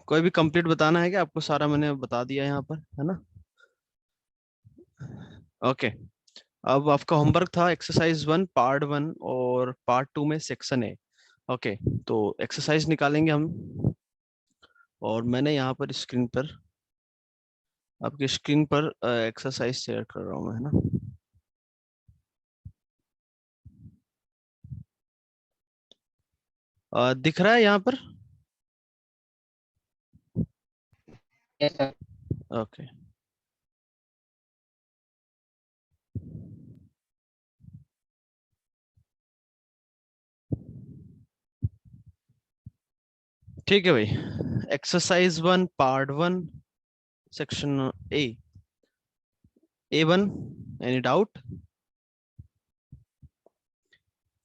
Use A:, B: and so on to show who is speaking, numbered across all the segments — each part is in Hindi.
A: कोई भी कंप्लीट बताना है क्या आपको? सारा मैंने बता दिया यहाँ पर, है ना? ओके। अब आपका होमवर्क था एक्सरसाइज 1 पार्ट 1 और पार्ट 2 में सेक्शन ए। ओके, तो एक्सरसाइज निकालेंगे हम। और मैंने यहाँ पर स्क्रीन पर, आपकी स्क्रीन पर एक्सरसाइज शेयर कर रहा हूँ मैं, है ना? दिख रहा है यहाँ पर?
B: Yes sir.
A: ओके। ठीक है भाई। Exercise 1 part 1 section A1, any doubt?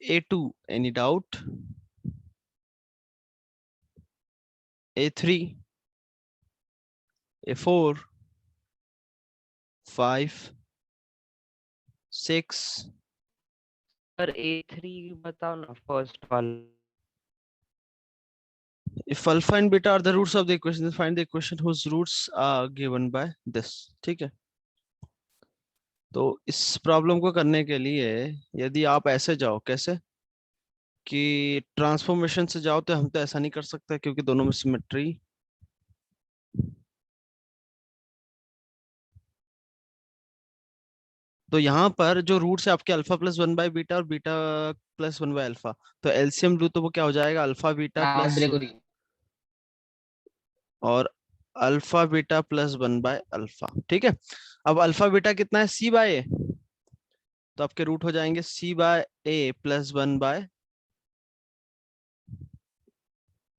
A: A2, any doubt? A3, A4, 5, 6?
B: Sir A3 बताओ ना, फर्स्ट वाला।
A: If alpha and beta are the roots of the equation, then find the equation whose roots are given by this. ठीक है। तो इस प्रॉब्लम को करने के लिए यदि आप ऐसे जाओ, कैसे कि ट्रांसफॉर्मेशन से जाओ, तो हम तो ऐसा नहीं कर सकते क्योंकि दोनों में सिमेट्री। तो यहाँ पर जो रूट्स है आपके अल्फा प्लस 1/बीटा और बीटा प्लस 1/अल्फा, तो एलसीएम लू तो वो क्या हो जाएगा? अल्फा बीटा
B: हाँ
A: प्लस,
B: ग्रेगोरी।
A: और अल्फा बीटा प्लस 1/अल्फा। ठीक है। अब अल्फा बीटा कितना है? C/A। तो आपके रूट हो जाएंगे C/A प्लस 1/,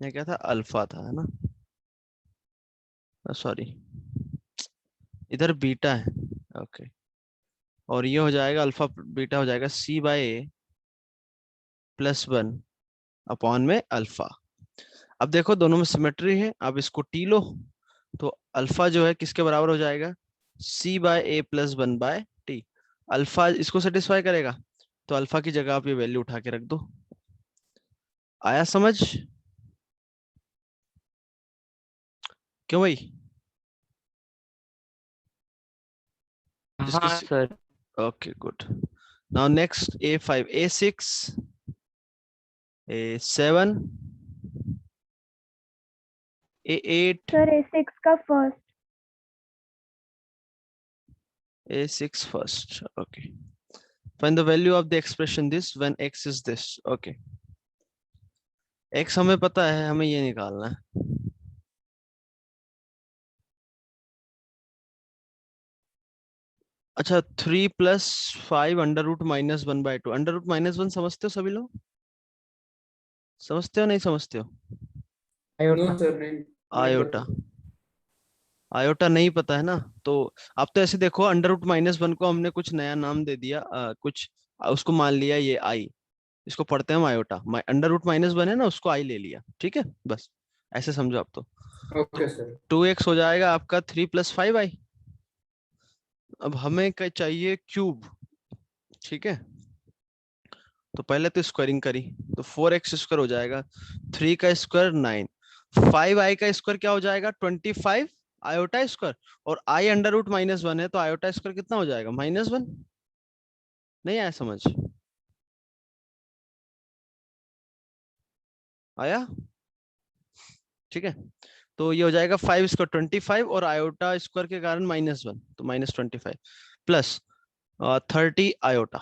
A: ये क्या था? अल्फा था, है ना? सॉरी, इधर बीटा है। ओके। और ये हो जाएगा अल्फा बीटा हो जाएगा C/A प्लस 1 में अल्फा। अब देखो दोनों में सिमेट्री है, अब इसको टी लो, तो अल्फा जो है किसके बराबर हो जाएगा? C/A plus 1/T। अल्फा इसको सेटिस्फाई करेगा, तो अल्फा की जगह आप ये वैल्यू उठा के रख दो। आया समझ? क्यों भाई? जिस
B: हाँ
A: किसी,
B: sir.
A: Okay good. Now next A5, A6, A7, A8,
C: sir A6 का first.
A: A6 first. Okay. Find the value of the expression this when x is this. Okay. x हमें पता है, हमें ये निकालना है। अच्छा, 3 + 5 √-1/2। √-1 समझते हो सभी लोग? समझते हो नहीं समझते हो?
B: नो सर, नहीं नहीं
A: आयोटा,
B: पता।
A: आयोटा नहीं पता है ना? तो आप तो ऐसे देखो, √-1 को हमने कुछ नया नाम दे दिया, कुछ उसको मान लिया ये आई, इसको पढ़ते हैं हम आयोटा। √-1 है ना, उसको आई ले लिया। ठीक है, बस ऐसे समझो आप तो।
B: Okay sir.
A: 2x हो जाएगा आपका 3 + 5i। अब हमें क्या चाहिए? क्यूब। ठीक है, तो पहले तो स्क्वायरिंग करी, तो 4x² हो जाएगा। 3 का स्क्वायर 9, 5i का स्क्वायर क्या हो जाएगा? 25 आयोटा स्क्वायर। और i √-1 है, तो आयोटा स्क्वायर कितना हो जाएगा? -1। नहीं आया समझ? आया? ठीक है। तो ये हो जाएगा 5² 25, और आयोटा स्क्वायर के कारण -1, तो -25 प्लस 30 आयोटा।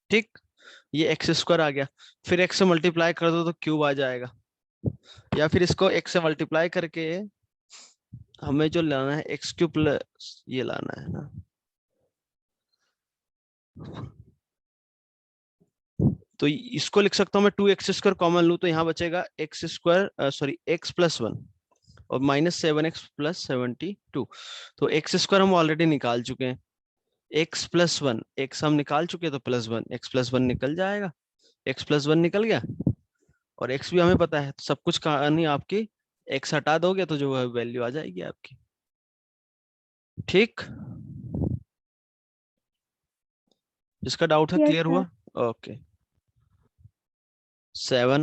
A: ठीक, ये x² आ गया। फिर x से मल्टीप्लाई कर दो तो क्यूब आ जाएगा, या फिर इसको x से मल्टीप्लाई करके हमें जो लाना है x³ प्लस ये लाना है ना, तो इसको लिख सकता हूँ मैं 2x² कॉमन लूँ तो यहाँ बचेगा x+1 और -7x+72। तो x² हम ऑलरेडी निकाल चुके हैं, x+1 x हम निकाल चुके हैं, तो +1 x+1 निकल जाएगा, x+1 निकल गया। और x भी हमें पता है, तो सब कुछ कहानी आपकी, x हटा दोगे तो जो वैल्यू आ जाएगी आपकी। ठीक, जिसका डाउट है
C: यस
A: क्लियर
C: सर।
A: हुआ? ओके। 7,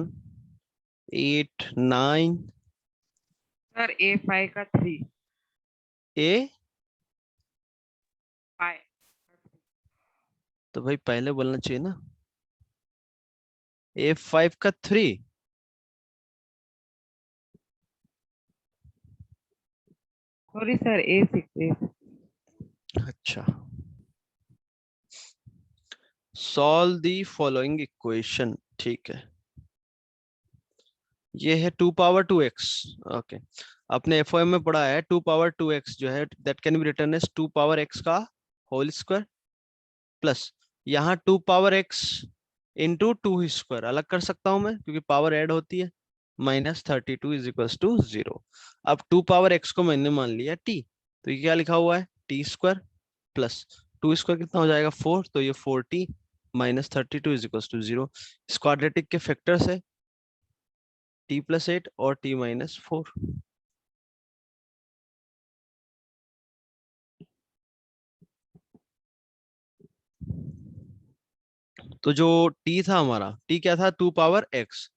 A: 8, 9,
B: सर A5 का 3
A: ए
B: 5।
A: तो भाई पहले बोलना चाहिए ना, A5 का 3।
B: सॉरी सर A6
A: अच्छा, सॉल्व दी फॉलोइंग इक्वेशन, ठीक है। ये है 2 पावर 2x। ओके, अपने एफओएम में पढ़ा है 2 पावर 2x जो है that can be written as 2 power x का होल स्क्वायर प्लस यहाँ 2 पावर x इंटू 2 स्क्वायर अलग कर सकता हूं मैं क्योंकि पावर ऐड होती है, -32 = 0। अब 2 पावर x को मैंने मान लिया t, तो ये क्या लिखा हुआ है t² प्लस 2 स्क्वायर कितना हो जाएगा 4, तो ये 4t -32 = 0। इस क्वाड्रेटिक के फैक्टर्स है t+8 और t-4। तो जो t था हमारा, t क्या था 2 पावर x,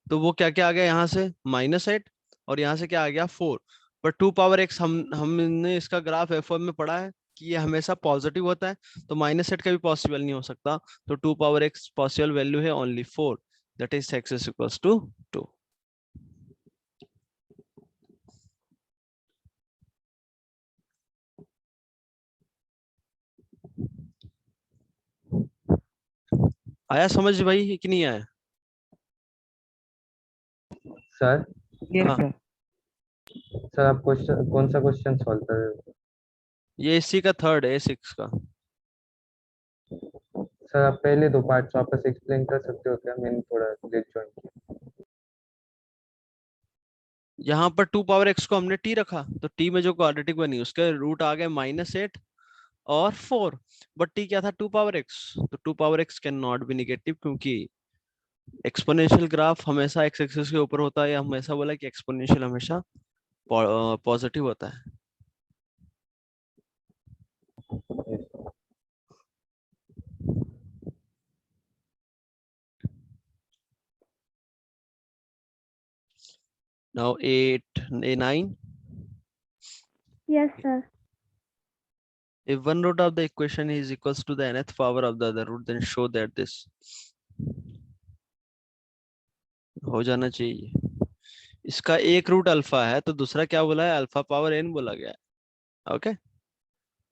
A: तो वो क्या क्या आ गया यहाँ से -8 और यहाँ से क्या आ गया 4। पर 2 पावर x हमने इसका ग्राफ F1 में पढ़ा है कि ये हमेशा पॉजिटिव होता है, तो -8 का भी पॉसिबल नहीं हो सकता। तो 2 पावर x पॉसिबल वैल्यू है only 4, that is x is equals to 2। आया समझ भाई कि नहीं आया?
C: सर
B: यस
A: हाँ,
B: सर।
C: सर आप क्वेश्चन कौन सा क्वेश्चन सॉल्व कर रहे हो?
A: ये इसी का थर्ड है A6 का।
C: सर आप पहले दो पार्ट्स वापस एक्सप्लेन कर सकते हो क्या? मैंने थोड़ा लेट ज्वाइन किया।
A: यहाँ पर 2 पावर x को हमने t रखा, तो t में जो क्वाड्रेटिक बनी उसके रूट आ गए -8 और 4। बट टी क्या था 2 पावर x, तो 2 power x can not be negative क्योंकि एक्सपोनेंशियल ग्राफ हमेशा x एक्सिस के ऊपर होता है, या हम ऐसा बोला कि एक्सपोनेंशियल हमेशा पॉजिटिव होता है।
C: Yes.
A: Now 8 A9,
D: Yes, sir.
A: if one root of the equation is equals to the nth power of the other root, then show that this हो जाना चाहिए। इसका एक रूट अल्फा है तो दूसरा क्या बोला है अल्फा पावर n बोला गया है। Okay,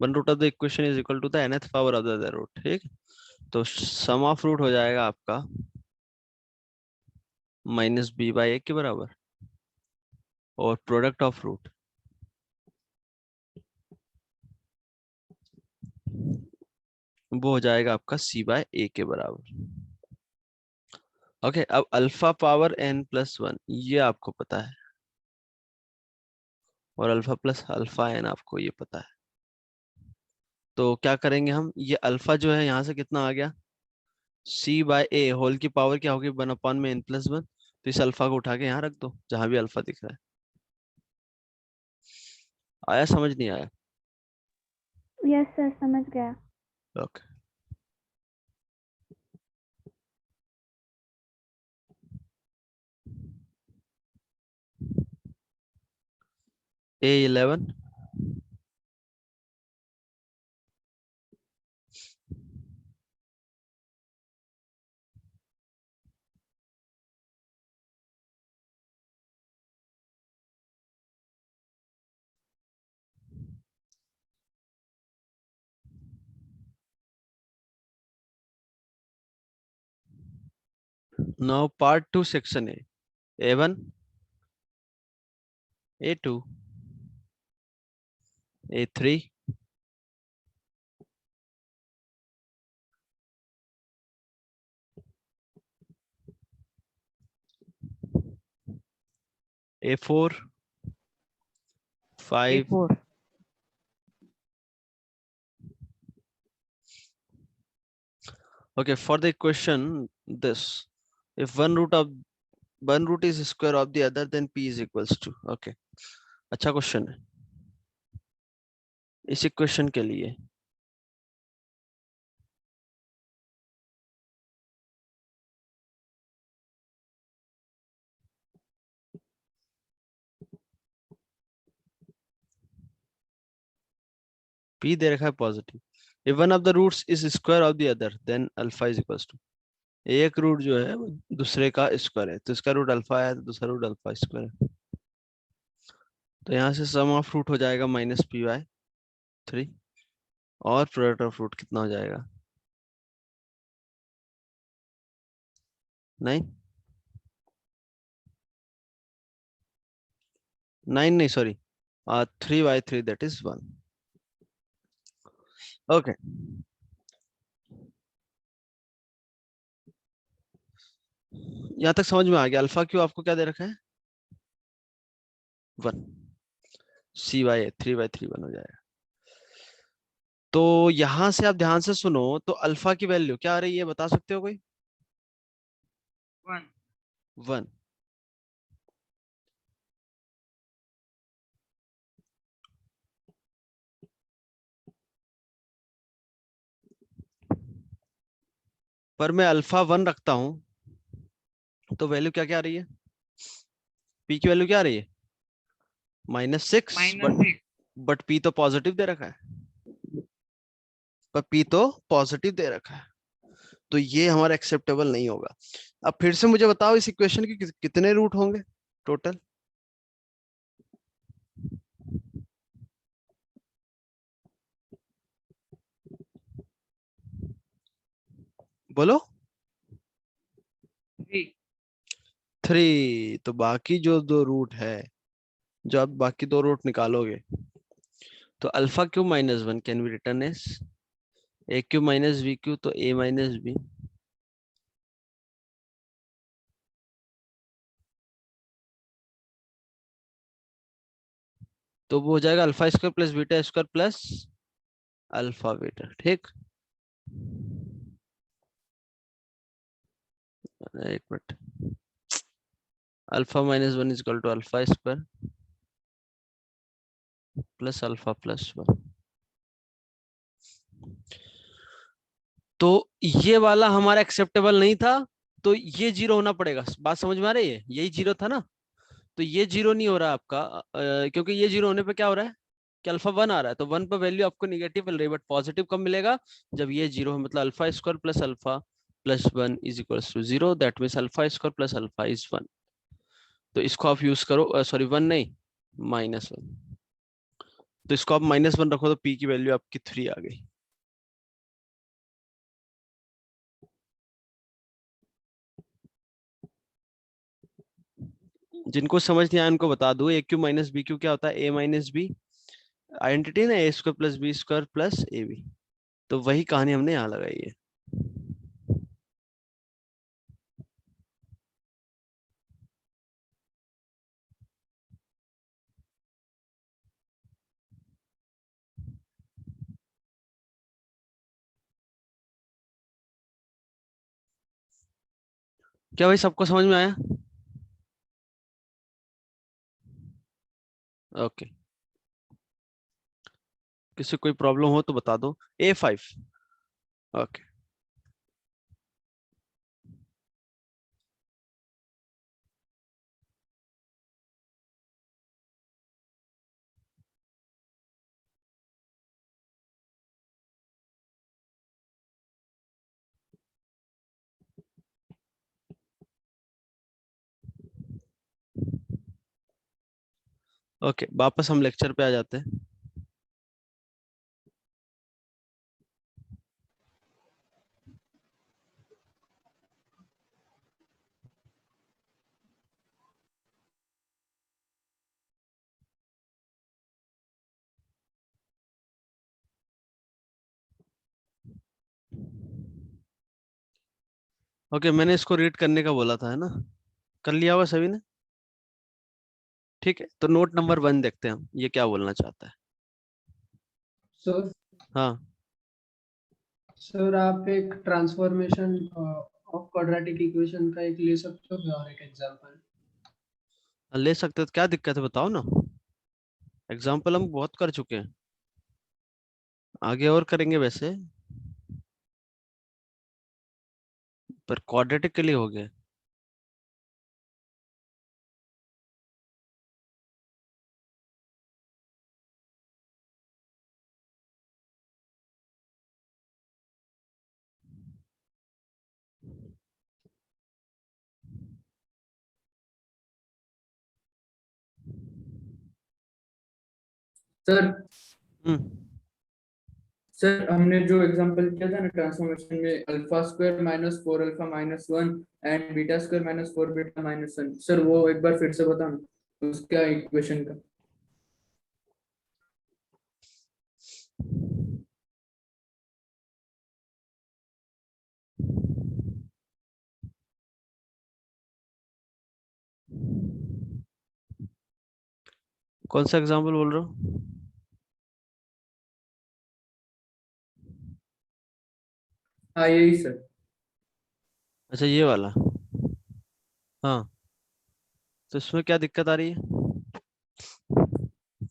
A: one root of the equation is equal to the nth power of the other root, ठीक। तो सम ऑफ रूट हो जाएगा आपका -b/a के बराबर, और प्रोडक्ट ऑफ रूट वो हो जाएगा आपका c/a के बराबर। ओके, अब अल्फा पावर n+1 ये आपको पता है, और अल्फा प्लस अल्फा n आपको ये पता है। तो क्या करेंगे हम, ये अल्फा जो है यहाँ से कितना आ गया c/a होल की पावर क्या होगी 1/n+1, तो इस अल्फा को उठा के यहाँ रख दो जहां भी अल्फा दिख रहा है। आया समझ नहीं आया?
D: Yes, sir. समझ गया.
A: Okay, A11, now part 2 section A1, A2, A3, A4, 5,
B: A4
A: okay. For the equation this, if one root is square of the other, then p is equals to, okay, अच्छा क्वेश्चन है इस इक्वेशन के लिए। p दे रखा है positive, if one of the roots is square of the other then alpha is equals to, एक रूट जो है वो दूसरे का स्क्वायर है, तो इसका रूट अल्फा है तो दूसरा रूट अल्फा स्क्वायर है। तो यहाँ से सम ऑफ रूट हो जाएगा माइनस पी बाय 3, और प्रोडक्ट ऑफ रूट कितना हो जाएगा 9, 9 नहीं सॉरी 3/3 दैट इज 1। ओके, यहाँ तक समझ में आ गया। अल्फा क्यू आपको क्या दे रखा है 1, c/a 3/3 1 हो जाएगा। तो यहां से आप ध्यान से सुनो, तो अल्फा की वैल्यू क्या आ रही है बता सकते हो कोई
B: 1
A: 1। पर मैं अल्फा 1 रखता हूं तो वैल्यू क्या क्या आ रही है, पी की वैल्यू क्या आ रही है -6, बट पी तो पॉजिटिव दे रखा है, पर पी तो पॉजिटिव दे रखा है, तो ये हमारा एक्सेप्टेबल नहीं होगा। अब फिर से मुझे बताओ इस इक्वेशन के कितने रूट होंगे टोटल, बोलो 3। तो बाकी जो दो रूट है, जो आप बाकी दो रूट निकालोगे, तो alpha Q -1 can be written as A Q minus B Q, तो ए माइनस बी, तो वो हो जाएगा alpha square plus beta square plus alpha beta. ठीक, एक minute, alpha -1 is equal to alpha square plus alpha plus 1। तो ये वाला हमारा एक्सेप्टेबल नहीं था, तो ये जीरो होना पड़ेगा। बात समझ में आ रही है, यही जीरो था ना, तो ये जीरो नहीं हो रहा आपका, क्योंकि ये जीरो होने पे क्या हो रहा है कि अल्फा 1 आ रहा है, तो 1 पर वैल्यू आपको निगेटिव मिल रही है, बट पॉजिटिव कब मिलेगा जब ये जीरो है, मतलब alpha square plus alpha plus 1 is equal to 0, that means alpha square plus alpha is 1। तो इसको आप यूज करो, सॉरी 1 नहीं -1, तो इसको आप -1 रखो तो पी की वैल्यू आपकी 3 आ गई। जिनको समझ नहीं आया उनको बता दूं, A Q minus B cube क्या होता है, ए माइनस बी आइडेंटिटी ना, A square plus B square plus A B, तो वही कहानी हमने यहाँ लगाई है। क्या भाई सबको समझ में आया? ओके, किसी कोई प्रॉब्लम हो तो बता दो। A5, ओके ओके, वापस हम लेक्चर पे आ जाते हैं। ओके, मैंने इसको रीड करने का बोला था, है ना? कर लिया होगा सभी ने? ठीक है, तो नोट नंबर 1 देखते हैं हम, ये क्या बोलना चाहता है।
E: सर
A: हाँ,
E: सर आप एक ट्रांसफॉर्मेशन ऑफ क्वाड्रेटिक इक्वेशन का एक ले सकते हो क्या, और एक एग्जांपल?
A: ले सकते हो, तो क्या दिक्कत है बताओ ना। एग्जाम्पल हम बहुत कर चुके हैं, आगे और करेंगे वैसे, पर क्वाड्रेटिक के लिए हो गया।
F: सर
A: हम्म
F: सर हमने जो एग्जांपल किया था ना ट्रांसफॉर्मेशन में alpha square minus 4 alpha minus 1 and beta square minus 4 beta minus 1, sir वो एक बार फिर से बताना उसका इक्वेशन का।
A: कौन सा एग्जांपल बोल रहे हो?
F: हाँ यही सर।
A: अच्छा ये वाला। हाँ तो इसमें क्या दिक्कत आ रही है?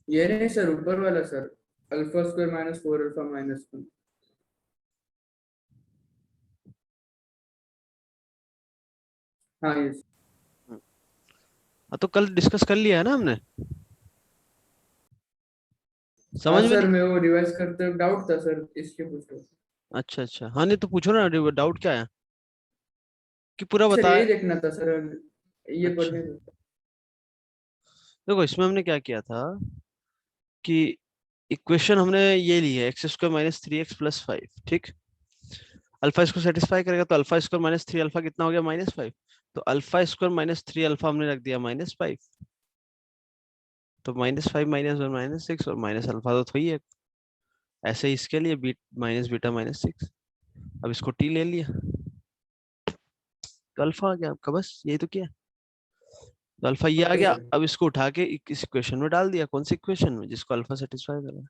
F: ये नहीं सर, ऊपर वाला sir, alpha square minus 4 alpha minus 1। हाँ ये
A: हाँ तो कल डिस्कस कर लिया है ना हमने,
F: हाँ
A: समझ में
F: सर,
A: नहीं?
F: मैं वो रिवाइज करते वक्त डाउट था सर, इसके पूछ रहा हूँ।
A: अच्छा अच्छा, हाँ नहीं तो पूछो ना, डाउट क्या है कि पूरा
F: सर
A: बताया।
F: यही देखना था सर, ये
A: अच्छा
F: पढ़ने में।
A: देखो इसमें हमने क्या किया था कि इक्वेशन हमने ये ली है, x square minus 3x plus 5, ठीक। अल्फा इसको सेटिस्फाई करेगा तो अल्फा स्क्वायर माइनस 3 अल्फा कितना हो गया, -5। तो अल्फा स्क्वायर माइनस 3 अल्फा हमने रख दिया -5। तो -5 -1 -6 और माइनस अल्फा तो थोड़ी है। ऐसे ही इसके लिए माइनस बीटा -6। अब इसको टी ले लिया तो अल्फा आ गया आपका, बस यही तो किया। तो अल्फा ये आ
F: ओके
A: गया,
F: सर।
A: अब इसको उठा के इस इक्वेशन में डाल दिया। कौन सी इक्वेशन में? जिसको अल्फा सेटिस्फाई कर रहा है।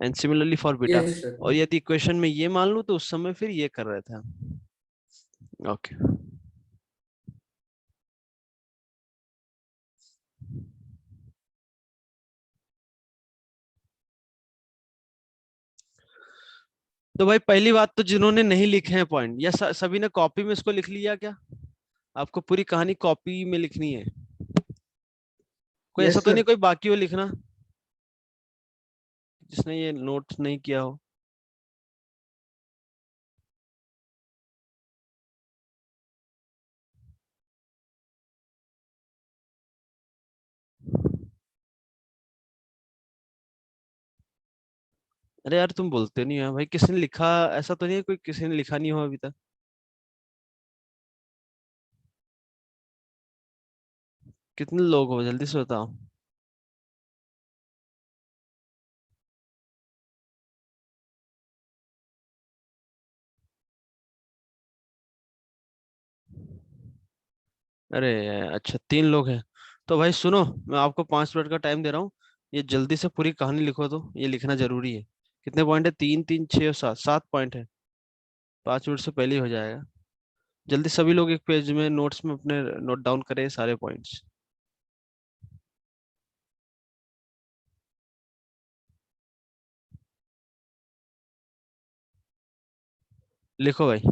A: And similarly for beta.
F: Yes sir.
A: और यदि इक्वेशन में ये मान लूं तो उस समय फिर ये कर रहे थे। ओके तो भाई पहली बात तो जिन्होंने नहीं लिखे हैं पॉइंट, या सभी ने कॉपी में इसको लिख लिया क्या? आपको पूरी कहानी कॉपी में लिखनी है? कोई ऐसा
F: यस
A: तो नहीं
F: सर।
A: कोई बाकी हो लिखना जिसने ये नोट नहीं किया हो? अरे यार तुम बोलते नहीं हो भाई, किसी ने लिखा? ऐसा तो नहीं है कोई किसी ने लिखा नहीं हो अभी तक? कितने लोग हो जल्दी से बताओ। अरे अच्छा 3 लोग हैं। तो भाई सुनो, मैं आपको 5 मिनट का टाइम दे रहा हूँ। ये जल्दी से पूरी कहानी लिखो, तो ये लिखना जरूरी है। कितने पॉइंट है? 3 3 6 और 7, 7 पॉइंट है। 5 मिनट से पहले ही हो जाएगा। जल्दी सभी लोग एक पेज में नोट्स में अपने नोट डाउन करें सारे पॉइंट्स। लिखो भाई।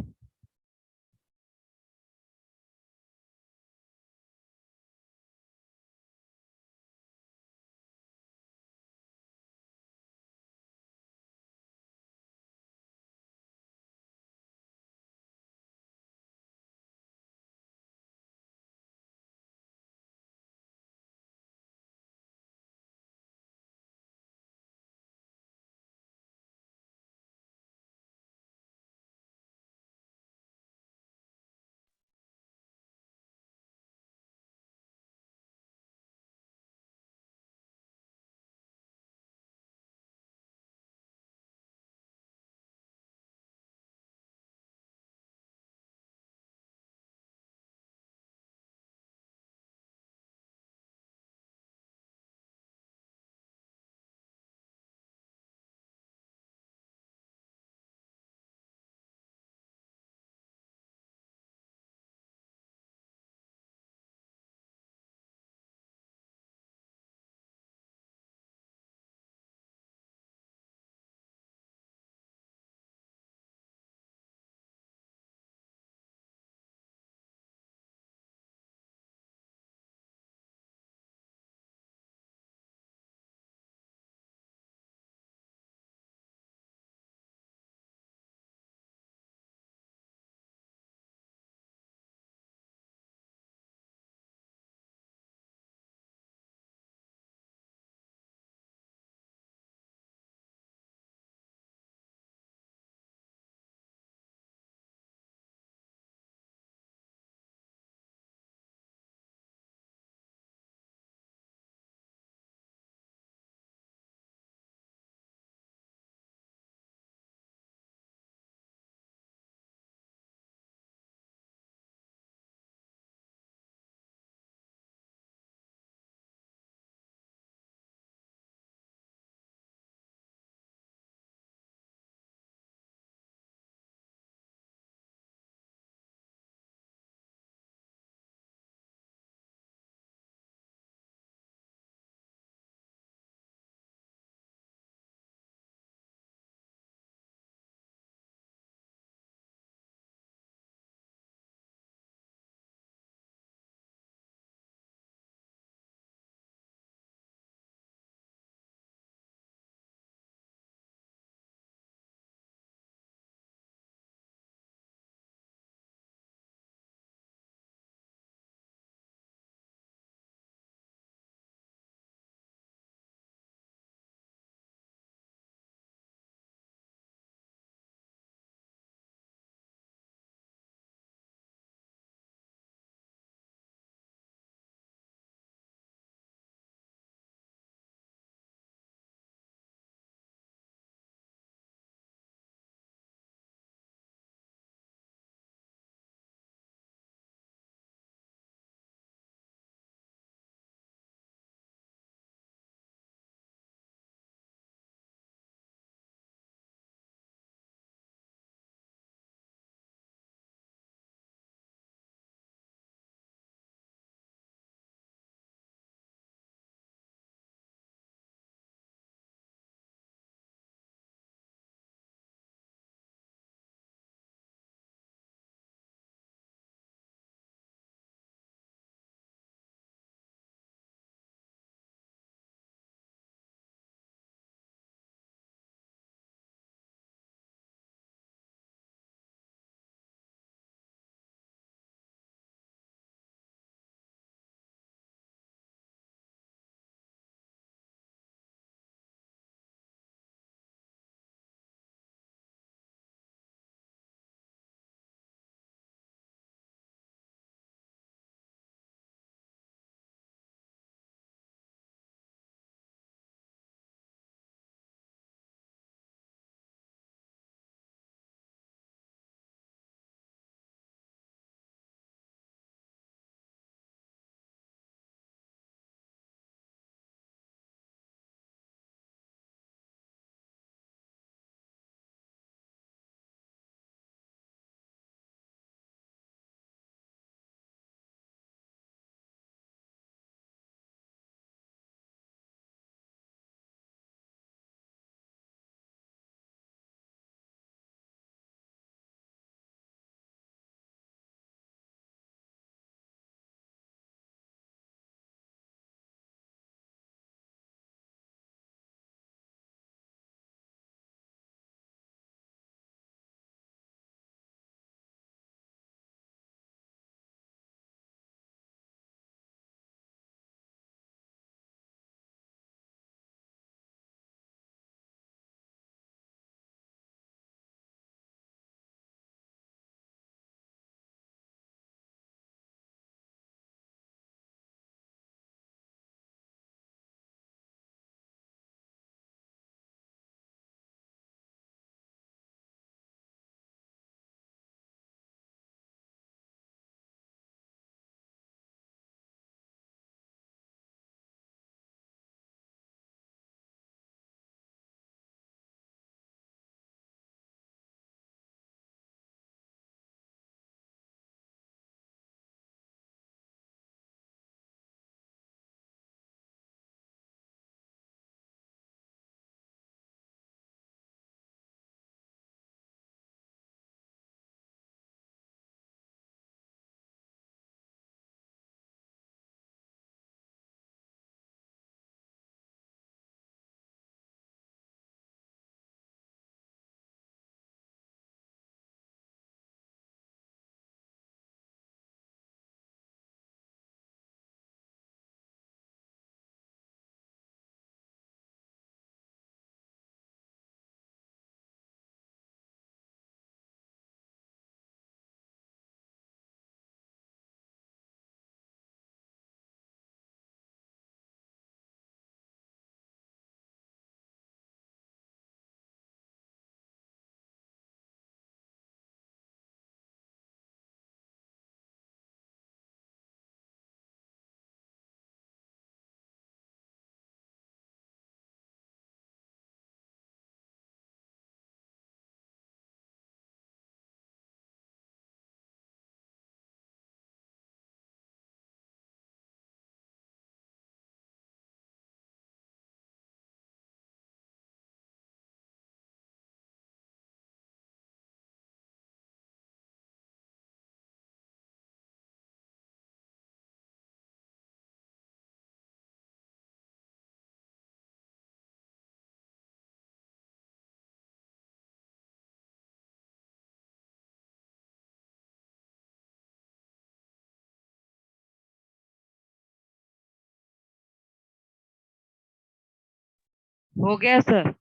B: हो गया सर।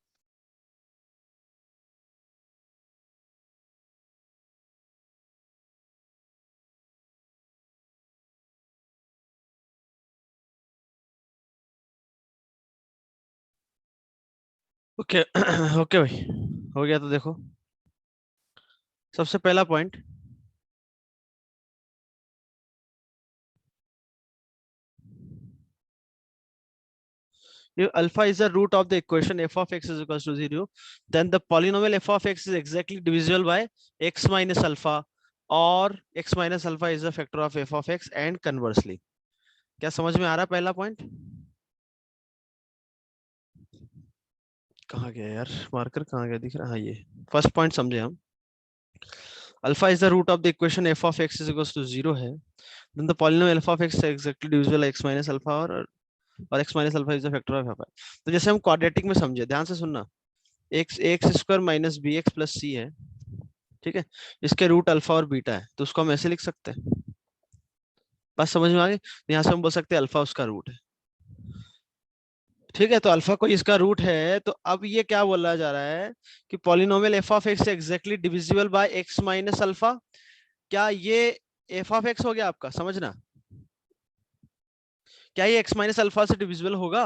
A: ओके ओके भाई, हो गया। तो देखो, सबसे पहला point, if alpha is the root of the equation f of x is equals to 0, then the polynomial f of x is exactly divisible by x minus alpha, or x minus alpha is a factor of f of x and conversely. क्या समझ में आ रहा है पहला पॉइंट? कहाँ गया यार मार्कर, कहाँ गया, दिख रहा है? हाँ, ये फर्स्ट पॉइंट समझे हम। Alpha is the root of the equation f of x is equals to 0 है, then the polynomial f of x is exactly divisible by x minus alpha, और x minus alpha is the factor of f। तो जैसे हम क्वाड्रेटिक में समझे, ध्यान से सुनना, X square minus B X plus C है, ठीक है, इसके रूट अल्फा और बीटा है, तो उसको हम ऐसे लिख सकते हैं। बात समझ में आ गई? यहाँ से हम बोल सकते हैं अल्फा उसका रूट है, ठीक है। तो अल्फा कोई इसका रूट है, तो अब ये क्या बोला जा रहा है कि polynomial F of x exactly divisible by x minus alpha. क्या ये एफ ऑफ एक्स हो गया आपका? समझना, क्या ये एक्स माइनस अल्फा से डिविजिबल होगा?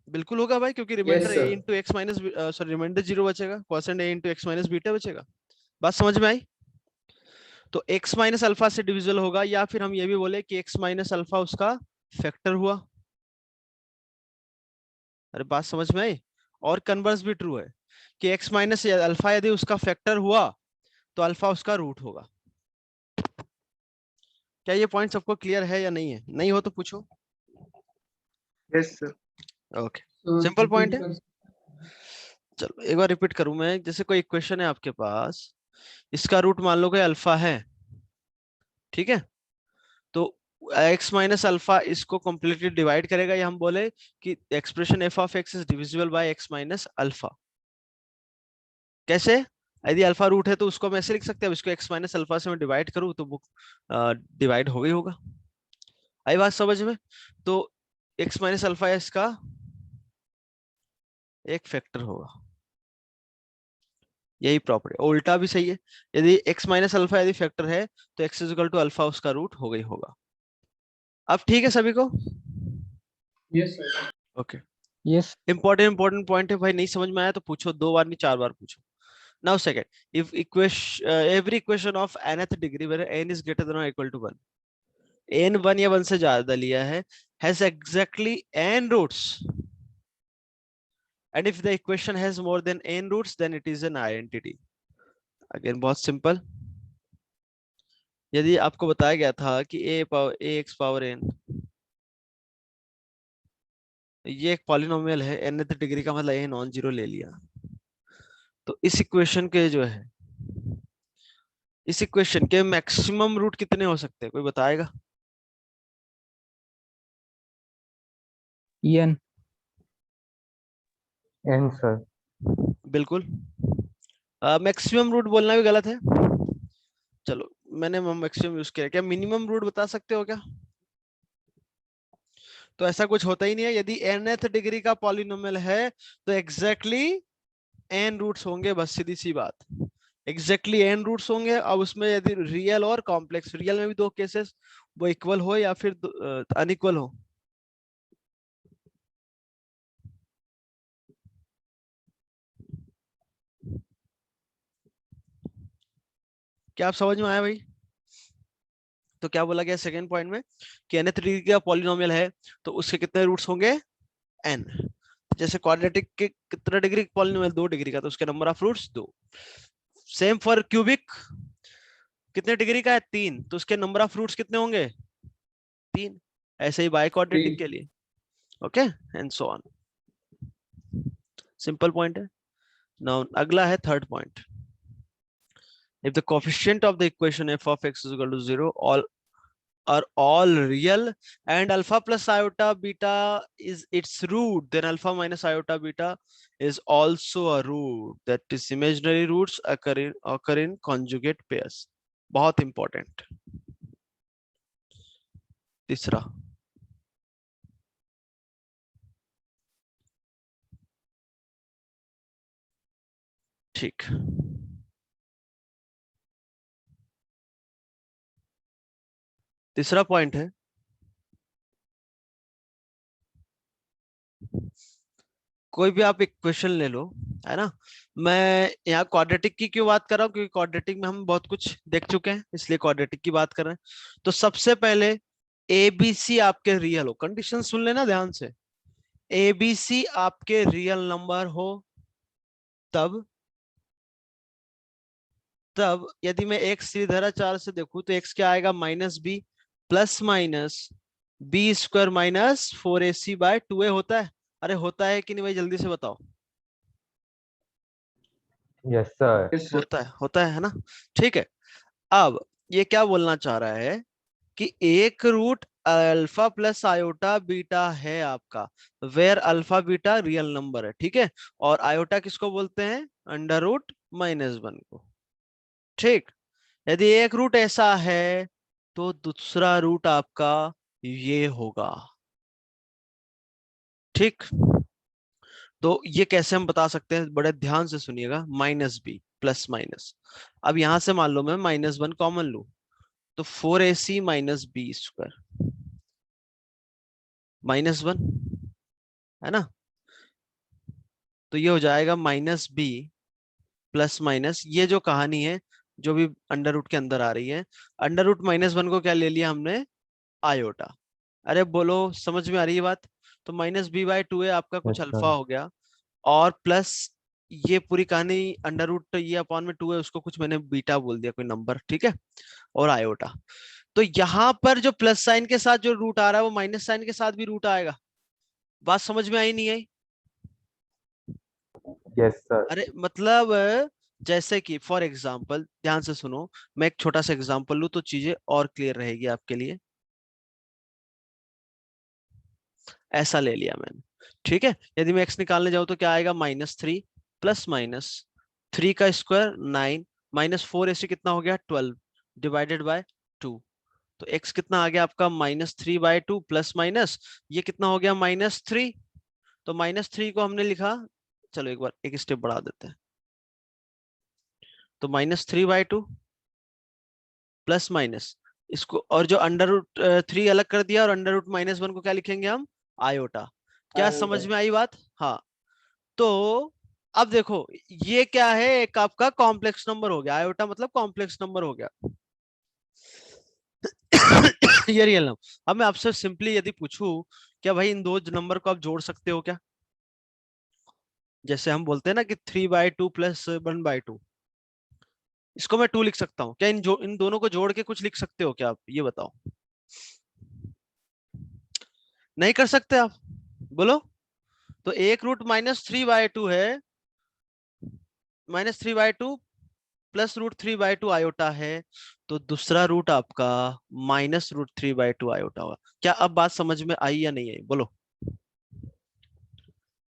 A: बिल्कुल होगा भाई, क्योंकि remainder
F: sir.
A: A into X minus, sorry, remainder 0 बचेगा, quotient A into X minus beta बचेगा। बात समझ में आई? तो x माइनस अल्फा से डिविजिबल होगा, या फिर हम ये भी बोले कि x माइनस अल्फा उसका फैक्टर हुआ। अरे बात समझ में आई? और कन्वर्स भी ट्रू है कि x माइनस अल्फा यदि उसका फैक्टर हुआ तो अल्फा उसका रूट होगा। क्या ये पॉइंट सबको क्लियर है या नहीं है? नहीं हो तो पूछो।
F: Yes, sir.
A: Okay,
E: So
A: simple
E: repeat
A: point है।
E: कर-
A: चलो एक बार रिपीट करूं मैं। जैसे कोई इक्वेशन है आपके पास, इसका रूट मान लो कि अल्फा है, ठीक है, तो x माइनस अल्फा इसको कंप्लीटली डिवाइड करेगा, या हम बोले कि expression f of x is divisible by x minus alpha. कैसे? यदि अल्फा रूट है तो उसको हम ऐसे लिख सकते हैं, इसको x माइनस अल्फा से मैं डिवाइड करूं तो वो डिवाइड हो गई होगा। आई बात समझ में? तो x माइनस अल्फा इसका एक फैक्टर होगा, यही प्रॉपर्टी। उल्टा भी सही है, यदि x माइनस अल्फा यदि फैक्टर है तो x is equal to alpha उसका रूट हो गई होगा। अब ठीक है सभी को?
E: Yes sir.
A: Okay,
C: Yes.
A: Important point है भाई, नहीं समझ में आया तो पूछो, 2 बार नहीं 4 बार पूछो। Now second, if every equation of nth degree where n is greater than or equal to 1, n 1 या 1 से ज्यादा लिया है, has exactly n roots, and if the equation has more than n roots then it is an identity। Again बहुत सिंपल। यदि आपको बताया गया था कि a x पावर n ये एक पॉलिनोमियल है, nth डिग्री का मतलब a नॉन जीरो ले लिया, तो इस इक्वेशन के जो है, इस इक्वेशन के मैक्सिमम रूट कितने हो सकते हैं? कोई बताएगा?
C: N. N sir.
A: बिल्कुल। मैक्सिमम रूट बोलना भी गलत है। चलो मैंने मैक्सिमम यूज किया, क्या मिनिमम रूट बता सकते हो क्या? तो ऐसा कुछ होता ही नहीं है। यदि nth डिग्री का पॉलिनोमियल है तो एग्जैक्टली n रूट्स होंगे, बस सीधी सी बात, एग्जैक्टली n रूट्स होंगे। अब उसमें यदि रियल और कॉम्प्लेक्स, रियल में भी 2 केसेस, वो इक्वल हो या फिर अनइक्वल हो। क्या आप समझ में आया भाई? तो क्या बोला गया सेकंड पॉइंट में कि nth डिग्री का पॉलिनोमियल है तो उसके कितने रूट्स होंगे? n। जैसे क्वाड्रेटिक के कितना डिग्री पॉलिनोमियल? 2 डिग्री का, तो उसके number of roots 2। Same for cubic, कितने डिग्री का है? 3, तो उसके नंबर ऑफ रूट्स कितने होंगे? 3। ऐसे ही बाई क्वाड्रेटिक
F: 3.
A: के लिए, okay, and so on. Simple point है। नाउ अगला है third point, if the coefficient of the equation f of x is equal to 0 all are all real and alpha plus iota beta is its root, then alpha minus iota beta is also a root, that is imaginary roots occur in conjugate pairs। बहुत इंपॉर्टेंट। तीसरा, ठीक, तीसरा पॉइंट है कोई भी आप एक क्वेश्चन ले लो, है ना। मैं यहाँ क्वाड्रेटिक की क्यों बात कर रहा हूँ, क्योंकि क्वाड्रेटिक में हम बहुत कुछ देख चुके हैं, इसलिए क्वाड्रेटिक की बात कर रहे हैं। तो सबसे पहले एबीसी आपके रियल हो, कंडीशन सुन लेना ध्यान से। एबीसी आपके रियल नंबर हो तब यदि मैं एक्स श्रीधराचार्य से देखूं तो एक्स क्या आएगा, minus B plus minus B square minus 4ac/2a होता है। अरे होता है कि नहीं भाई, जल्दी से बताओ।
C: Yes sir.
E: Yes, sir.
A: होता है ना। ठीक है, अब ये क्या बोलना चाह रहा है कि एक root alpha plus iota beta है आपका, where alpha beta real number है, ठीक है। और आयोटा किसको बोलते हैं, अंडर रूट -1 को। ठीक, यदि एक रूट ऐसा है तो दूसरा रूट आपका ये होगा। ठीक, तो ये कैसे हम बता सकते हैं, बड़े ध्यान से सुनिएगा। माइनस बी प्लस माइनस, अब यहां से मान लो मैं -1 कॉमन लू तो 4ac माइनस बी स्क्वायर -1, है ना। तो ये हो जाएगा माइनस बी प्लस माइनस, ये जो कहानी है जो भी अंडर रूट के अंदर आ रही है, अंडर रूट -1 को क्या ले लिया हमने, आयोटा। अरे बोलो समझ में आ रही है बात। तो -b/2a आपका कुछ
C: यस
A: अल्फा
C: सर।
A: हो गया, और प्लस ये पूरी कहानी अंडर रूट ये अपॉन में 2 है, उसको कुछ मैंने बीटा बोल दिया कोई नंबर, ठीक है, और आयोटा। तो यहाँ पर जो प्लस साइन के साथ जो रूट आ रहा है वो माइनस साइन के साथ भी रूट आएगा। बात समझ में आई नहीं आई।
C: Yes sir.
A: अरे मतलब जैसे कि फॉर एग्जाम्पल ध्यान से सुनो, मैं एक छोटा सा एग्जाम्पल लूं तो चीजें और क्लियर रहेगी आपके लिए। ऐसा ले लिया मैंने, ठीक है। यदि मैं x निकालने जाऊं तो क्या आएगा, -3 प्लस माइनस 3 का स्क्वायर 9 माइनस 4ac कितना हो गया 12 डिवाइडेड बाय 2। तो x कितना आ गया आपका -3/2 प्लस माइनस ये कितना हो गया -3। तो -3 को हमने लिखा, चलो एक बार एक स्टेप बढ़ा देते हैं। तो -3/2 प्लस माइनस इसको, और जो अंडर रूट 3 अलग कर दिया, और अंडर रूट -1 को क्या लिखेंगे हम, आयोटा। क्या समझ में आई बात। हाँ, तो अब देखो ये क्या है, एक आपका कॉम्प्लेक्स नंबर हो गया, आयोटा मतलब कॉम्प्लेक्स नंबर हो गया। ये रियल नंबर। अब मैं आपसे सिंपली यदि पूछूं, क्या भाई इन दो नंबर को आप जोड़ सकते हो क्या, जैसे हम बोलते हैं ना कि 3/2 प्लस 1/2, इसको मैं 2 लिख सकता हूँ क्या, इन दोनों को जोड़ के कुछ लिख सकते हो क्या, आप ये बताओ। नहीं कर सकते आप, बोलो। तो एक रूट -3/2 है, -3/2 प्लस √3/2 आयोटा है, तो दूसरा रूट आपका -√3/2 आयोटा होगा। क्या अब बात समझ में आई या नहीं आई, बोलो।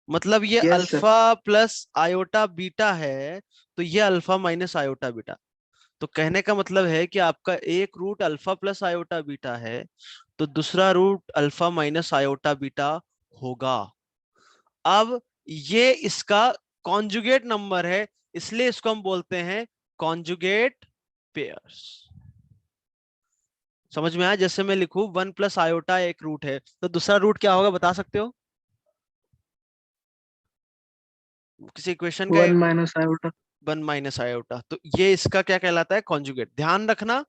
A: मतलब ये
E: Yes, sir.
A: Alpha plus iota beta है, तो ये अल्फा माइनस आयोटा बीटा। तो कहने का मतलब है कि आपका एक root alpha plus iota beta है, तो दूसरा root alpha minus iota beta होगा। अब ये इसका कॉन्जुगेट नंबर है, इसलिए इसको हम बोलते हैं कॉन्जुगेट पेयर्स। समझ में आया। जैसे मैं लिखूं 1 प्लस आयोटा एक रूट है, तो दूसरा रूट क्या होगा बता सकते हो, किसी इक्वेशन का
E: 1 minus iota.
A: 1 माइनस आयोटा, तो ये इसका क्या कहलाता है, कॉन्जुगेट। ध्यान रखना,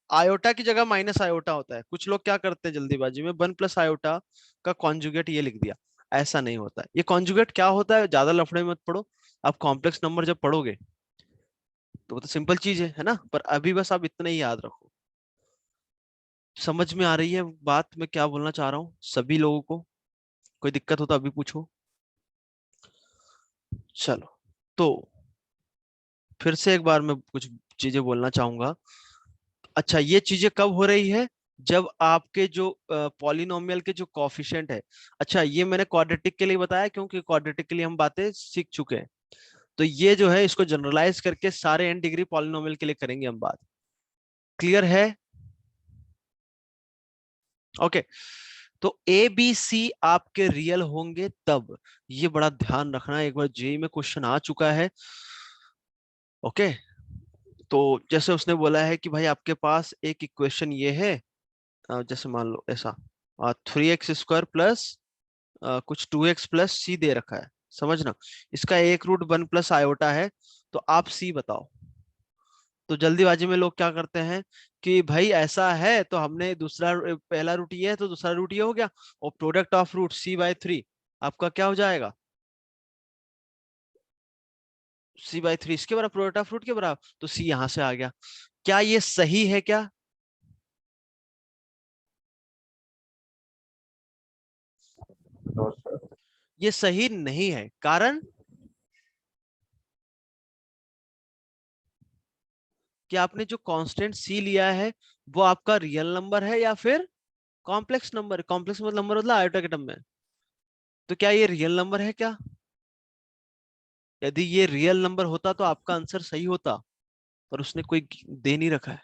A: आयोटा की जगह माइनस आयोटा होता है। कुछ लोग क्या करते हैं जल्दीबाजी में 1 प्लस आयोटा का कॉन्जुगेट ये लिख दिया, ऐसा नहीं होता है। ये कॉन्जुगेट क्या होता है, ज्यादा लफड़े मत पड़ो, आप कॉम्प्लेक्स नंबर जब पढ़ोगे तो वो तो सिंपल चीज है ना, पर अभी बस आप इतना ही याद रखो। समझ में आ रही है बात मैं क्या बोलना चाह रहा हूँ सभी लोगों को, कोई दिक्कत हो तो अभी पूछो। चलो, तो फिर से एक बार मैं कुछ चीजें बोलना चाहूंगा। अच्छा, ये चीजें कब हो रही है, जब आपके जो पॉलिनोमियल के जो कॉफिशिएंट है, अच्छा ये मैंने क्वाड्रेटिक के लिए बताया क्योंकि क्वाड्रेटिक के लिए हम बातें सीख चुके हैं। तो ये जो है इसको जनरलाइज करके सारे n डिग्री पॉलिनोमियल के लिए करेंगे हम बात। क्लियर है। ओके, तो ए बी सी आपके रियल होंगे तब, ये बड़ा ध्यान रखना, एक बार जेई में क्वेश्चन आ चुका है, ओके, तो जैसे उसने बोला है कि भाई आपके पास एक इक्वेशन ये है, जैसे मान लो ऐसा 3x² प्लस कुछ 2x प्लस सी दे रखा है, समझना, इसका एक रूट 1 + i है, तो आप सी बताओ। तो जल्दीबाजी में लोग क्या करते हैं कि भाई ऐसा है तो हमने दूसरा पहला रूट ये है तो दूसरा रूट ये हो गया, और प्रोडक्ट ऑफ रूट c/3 आपका क्या हो जाएगा, c/3 इसके बराबर, प्रोडक्ट ऑफ रूट के बराबर, तो c यहां से आ गया। क्या ये सही है क्या?
C: No sir.
A: ये सही नहीं है, कारण कि आपने जो कांस्टेंट c लिया है वो आपका रियल नंबर है या फिर कॉम्प्लेक्स नंबर। कॉम्प्लेक्स मतलब नंबर मतलब आयोटा के टर्म में, तो क्या ये रियल नंबर है क्या? यदि ये रियल नंबर होता तो आपका आंसर सही होता, पर उसने कोई दे नहीं रखा है।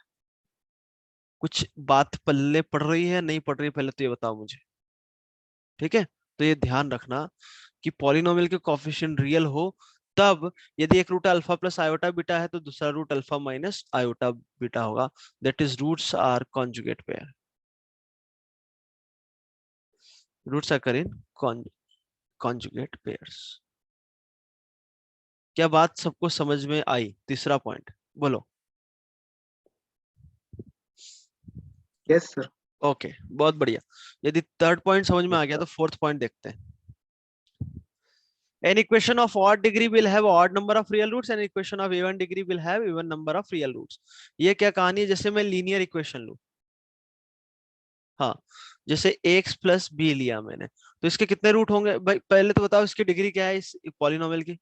A: कुछ बात पल्ले पड़ रही है नहीं पड़ रही, पहले तो ये बताओ मुझे, ठीक है? तो ये ध्यान रखना कि पॉलिनोमियल के कोएफिशिएंट रियल हो तब, यदि एक root alpha plus iota beta है तो दूसरा root alpha minus iota beta होगा, that is roots are conjugate pair, roots are in conjugate pairs. क्या बात सबको समझ में आई? तीसरा पॉइंट बोलो।
G: Yes sir.
A: ओके, बहुत बढ़िया। यदि थर्ड पॉइंट समझ में आ गया तो फोर्थ पॉइंट देखते हैं। An equation of odd degree will have odd number of real roots and equation of even degree will have even number of real roots। ये क्या कहानी है? जैसे मैं लीनियर इक्वेशन लूं, हाँ, जैसे ax + b लिया मैंने, तो इसके कितने रूट होंगे भाई? पहले तो बताओ इसकी डिग्री क्या है इस पॉलिनोमियल की?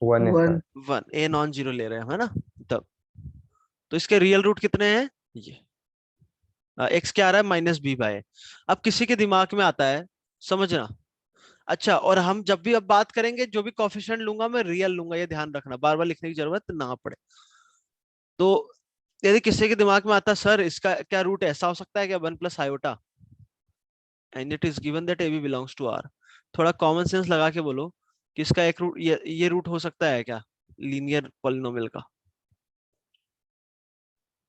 C: 1 है सर।
A: 1, a नॉन जीरो ले रहे हैं, है ना? तब तो इसके रियल रूट कितने हैं? ये x क्या आ रहा है? -b/a। अब किसी के दिमाग में आता है, समझना, अच्छा, और हम जब भी अब बात करेंगे जो भी कोएफिशिएंट लूंगा मैं रियल लूंगा, ये ध्यान रखना, बार बार लिखने की जरूरत ना पड़े। तो यदि किसी के दिमाग में आता सर इसका क्या रूट ऐसा हो सकता है क्या 1 + i, and it is given that ab belongs to r, थोड़ा कॉमन सेंस लगा के बोलो कि इसका एक रूट ये रूट हो सकता है क्या लीनियर पॉलिनोमियल का?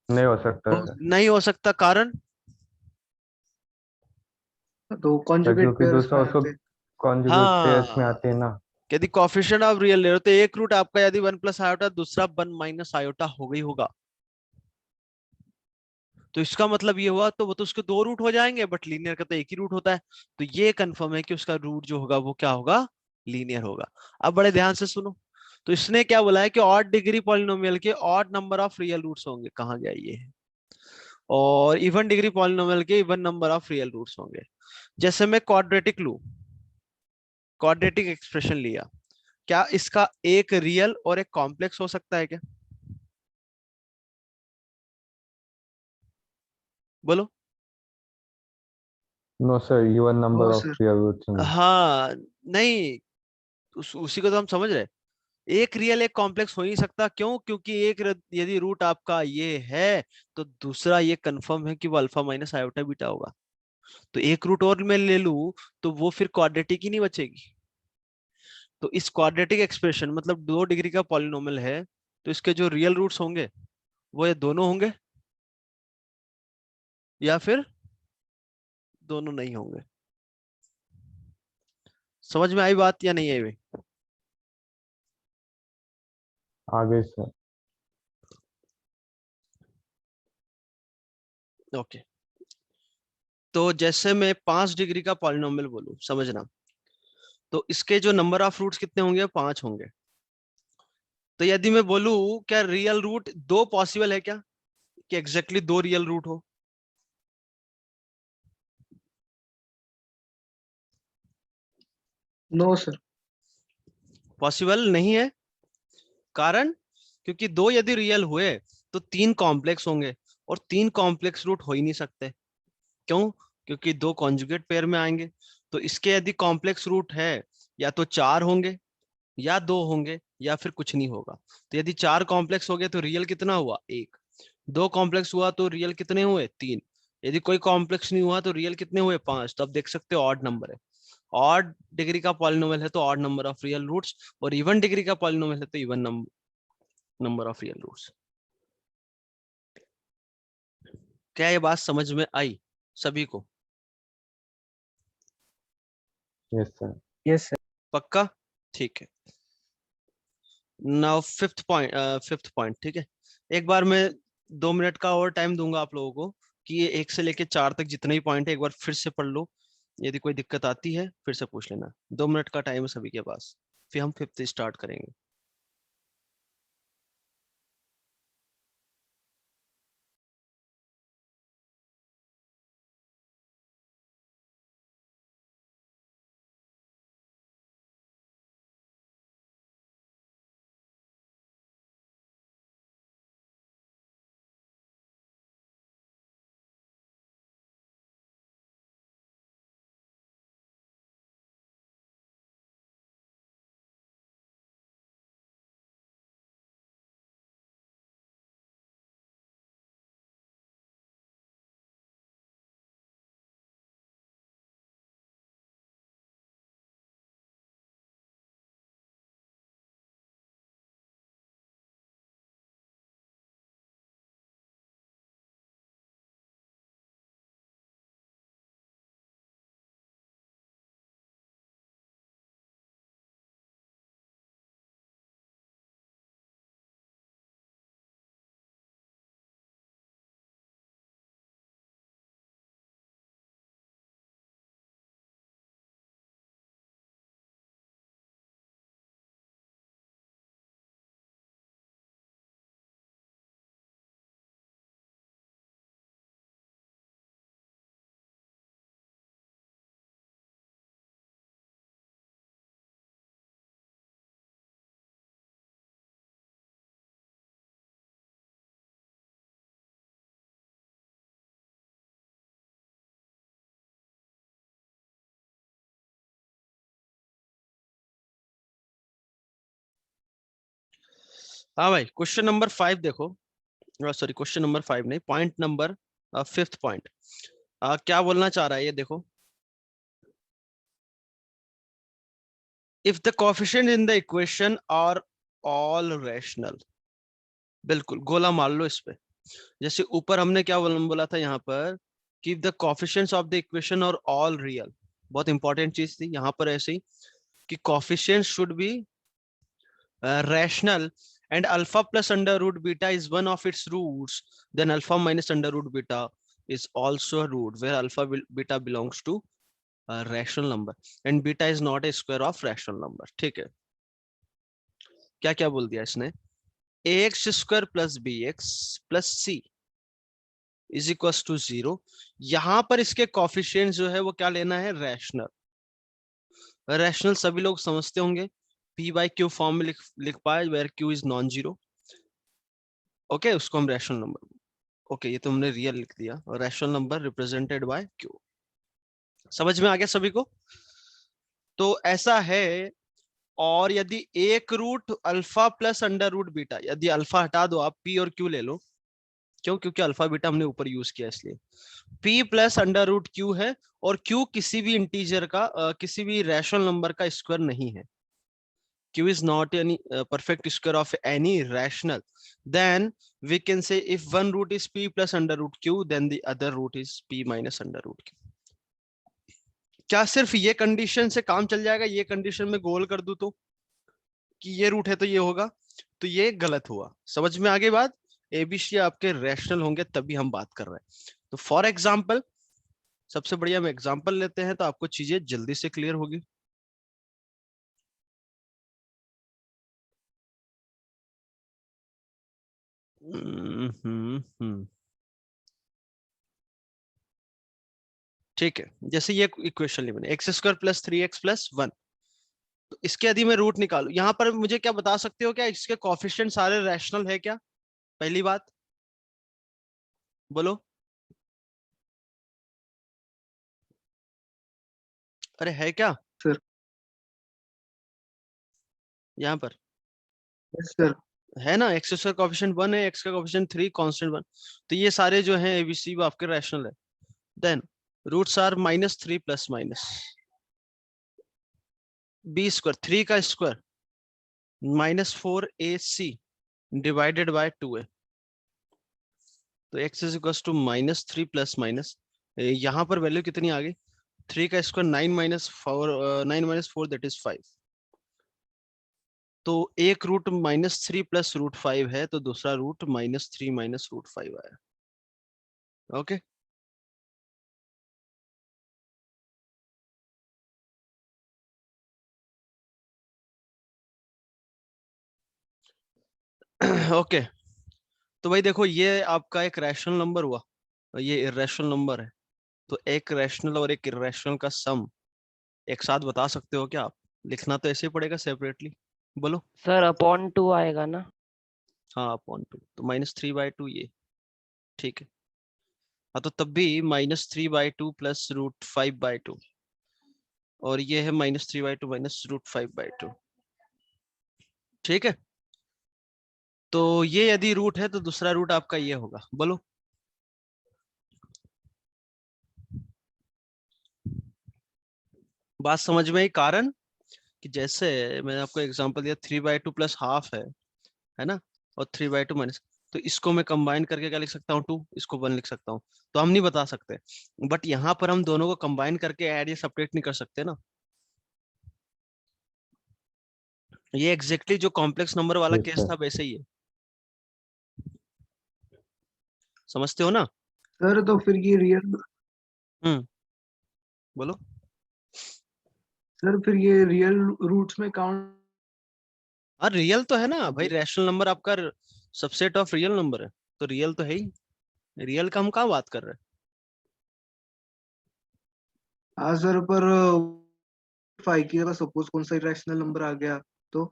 C: नहीं हो सकता सर।
A: नहीं हो सकता, कारण
G: तो
C: सर
G: कॉन्जुगेट
C: क्योंकि
G: पेयर्स
C: दूसरा
G: में
C: उसको
G: आते हैं।
C: कॉन्जुगेट पेयर्स में
A: हाँ,
C: आते हैं ना।
A: यदि कोएफिशिएंट ऑफ रियल ले रहे हो तो एक रूट आपका यदि 1 + i दूसरा 1 - i हो गई होगा, तो इसका मतलब ये हुआ तो वो तो उसके दो रूट हो जाएंगे, बट लीनियर का तो एक ही रूट होता है, तो ये कंफर्म है कि उसका रूट जो होगा वो क्या होगा? लीनियर होगा। अब बड़े ध्यान से सुनो, तो इसने क्या बोला है कि ऑड डिग्री पॉलिनोमियल के odd number of real roots होंगे, कहाँ गया ये, और इवन डिग्री पॉलिनोमियल के even number of real roots होंगे। जैसे मैं क्वाड्रेटिक लू, क्वाड्रेटिक एक्सप्रेशन लिया, क्या इसका एक रियल और एक कॉम्प्लेक्स हो सकता है क्या? बोलो।
C: No sir, even number
G: no
C: of
G: sir.
C: Real roots होंगे।
A: हाँ, नहीं, उसी को तो हम समझ रहे, एक रियल एक कॉम्प्लेक्स हो ही नहीं सकता, क्यों? क्योंकि यदि रूट आपका ये है तो दूसरा ये कंफर्म है कि वो अल्फा माइनस आयोटा बीटा होगा, तो एक रूट और मैं ले लूं तो वो फिर क्वाड्रेटिक ही नहीं बचेगी। तो इस क्वाड्रेटिक एक्सप्रेशन मतलब 2 डिग्री का पॉलिनोमियल है, तो इसके जो रियल रूट्स होंगे वो ये दोनों होंगे या फिर दोनों नहीं होंगे। समझ में आई बात या नहीं आई भाई?
C: आगे सर।
A: ओके, तो जैसे मैं 5 डिग्री का पॉलिनोमियल बोलूं, समझना, तो इसके जो नंबर ऑफ रूट्स कितने होंगे? 5 होंगे। तो यदि मैं बोलूं क्या रियल रूट 2 पॉसिबल है क्या, कि एग्जैक्टली 2 रियल रूट हो?
G: No sir.
A: पॉसिबल नहीं है, कारण क्योंकि 2 यदि रियल हुए तो 3 कॉम्प्लेक्स होंगे, और 3 कॉम्प्लेक्स रूट हो ही नहीं सकते, क्यों? क्योंकि 2 कॉन्जुगेट पेयर में आएंगे। तो इसके यदि कॉम्प्लेक्स रूट है या तो 4 होंगे या 2 होंगे या फिर कुछ नहीं होगा। तो यदि 4 कॉम्प्लेक्स हो गए तो रियल कितना हुआ? 1। 2 कॉम्प्लेक्स हुआ तो रियल कितने हुए? 3। यदि कोई कॉम्प्लेक्स नहीं हुआ तो रियल कितने हुए? 5। तो अब देख सकते हो ऑड नंबर है। ऑड डिग्री का पॉलिनोमियल है तो odd number of real roots, और इवन डिग्री का पॉलिनोमियल है तो even number of real roots. क्या ये बात समझ में आई सभी को?
C: Yes sir.
G: Yes sir.
A: पक्का? ठीक है। नाउ फिफ्थ पॉइंट, ठीक है। एक बार मैं 2 मिनट का और टाइम दूंगा आप लोगों को कि ये 1 से लेके 4 तक जितने ही पॉइंट है एक बार फिर से पढ़ लो। यदि कोई दिक्कत आती है फिर से पूछ लेना। 2 मिनट का टाइम है सभी के पास, फिर हम फिफ्थ स्टार्ट करेंगे। हाँ भाई, क्वेश्चन नंबर 5 देखो। सॉरी, क्वेश्चन नंबर 5 नहीं, पॉइंट नंबर 5th पॉइंट। क्या बोलना चाह रहा है ये देखो। If the coefficient in the equation are all rational, बिल्कुल गोला मार लो इस पे। जैसे ऊपर हमने क्या बोला था यहाँ पर कि the coefficients of the equation are all real, बहुत इंपॉर्टेंट चीज थी। यहाँ पर ऐसे ही कि coefficients should be rational and alpha plus under root beta is one of its roots, then alpha minus under root beta is also a root where alpha beta belongs to a rational number and beta is not a square of rational number। ठीक है, क्या क्या बोल दिया इसने? ax square plus bx plus c is equals to 0। यहां पर इसके कोएफिशिएंट जो है वो क्या लेना है? रैशनल। रैशनल सभी लोग समझते होंगे, p by q फॉर्म में लिख पाए where q is non zero. Okay, उसको हम रैशनल नंबर, ओके ये तो हमने रियल लिख दिया, और rational number represented by q। समझ में आ गया सभी को? तो ऐसा है। और यदि एक root alpha plus under root beta, यदि अल्फा हटा दो आप, p और q ले लो। क्यों? क्योंकि अल्फा बीटा हमने ऊपर यूज किया इसलिए। p plus under root q है, और q किसी भी इंटीजर का किसी भी रैशनल नंबर का स्क्वायर नहीं है। q is not any perfect square of any rational, then we can say if one root is p plus under root q, then the other root is p minus under root q। क्या सिर्फ ये कंडीशन से काम चल जाएगा? ये कंडीशन में गोल कर दूं तो कि ये रूट है तो ये होगा, तो ये गलत हुआ। समझ में आगे बात? एबीसी आपके रैशनल होंगे तभी हम बात कर रहे हैं। तो फॉर एग्जाम्पल, सबसे बढ़िया हम एग्जाम्पल लेते हैं तो आपको चीजें जल्दी से क्लियर होगी। ठीक है, जैसे ये इक्वेशन ली मैंने, x square plus 3x plus 1, तो इसके यदि मैं रूट निकालू, यहाँ पर मुझे क्या बता सकते हो, क्या इसके कोएफिशिएंट सारे रैशनल है क्या? पहली बात बोलो। अरे है क्या
G: सर।
A: यहाँ पर?
G: Yes sir.
A: है ना, एक्स स्क्वायर कोएफिशिएंट 1 है, एक्स का कोएफिशिएंट 3, कांस्टेंट 1, तो ये सारे जो हैं एबीसी वो आपके रैशनल है। Then roots are -3 plus minus, B square 3 का square -4ac divided by 2a, तो x is equal to -3 plus minus, यहाँ पर वैल्यू कितनी आ गई, 3 का स्क्वायर 9 - 4 दैट इज 5, तो एक रूट -3 प्लस √5 है, तो दूसरा रूट -3 माइनस √5 आया। ओके ओके तो भाई देखो, ये आपका एक रैशनल नंबर हुआ और ये इरेशनल नंबर है, तो एक रैशनल और एक इरेशनल का सम एक साथ बता सकते हो क्या आप? लिखना तो ऐसे ही पड़ेगा सेपरेटली, बोलो।
B: सर अपॉन 2 आएगा ना?
A: हाँ अपॉन 2, तो -3/2 ये, ठीक है। हाँ तो तब भी -3/2 प्लस √5/2, और ये है -3/2 माइनस √5/2, ठीक है। तो ये यदि रूट है तो दूसरा रूट आपका ये होगा, बोलो। बात समझ में आई? कारण कि जैसे मैंने आपको एग्जांपल दिया 3/2 प्लस हाफ है ना, और 3/2 माइनस, तो इसको मैं कंबाइन करके क्या लिख सकता हूँ, 2, इसको 1 लिख सकता हूँ, तो हम नहीं बता सकते, बट यहाँ पर हम दोनों को कंबाइन करके ऐड या सब्ट्रैक्ट नहीं कर सकते ना। ये एग्जैक्टली जो कॉम्प्लेक्स नंबर वाला
C: Yes,
A: केस
C: sir.
A: था वैसे ही है, समझते हो ना?
G: सर तो फिर ये रियल
A: बोलो।
G: सर फिर ये रियल रूट्स में काउंट
A: हाँ रियल तो है ना भाई, रैशनल नंबर आपका सबसेट ऑफ रियल नंबर है, तो रियल तो है ही, रियल का हम कहाँ बात कर रहे हैं?
G: हाँ सर, पर 5 की जगह सपोज कौन सा इरेशनल नंबर आ गया तो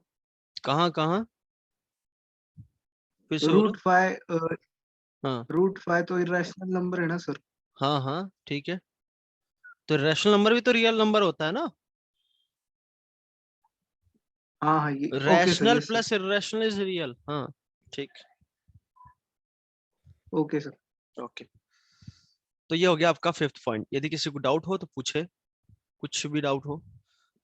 A: कहाँ कहाँ फिर से बोलो।
G: √5
A: हाँ
G: √5 तो इरेशनल नंबर है ना सर?
A: हाँ हाँ ठीक है, तो रैशनल नंबर भी तो रियल नंबर होता है ना,
G: हाँ हाँ, ये okay sir,
A: rational
G: yes sir,
A: plus irrational is real. हाँ ठीक,
G: ओके सर।
A: ओके। तो ये हो गया आपका 5th पॉइंट, यदि किसी को डाउट हो तो पूछे, कुछ भी डाउट हो।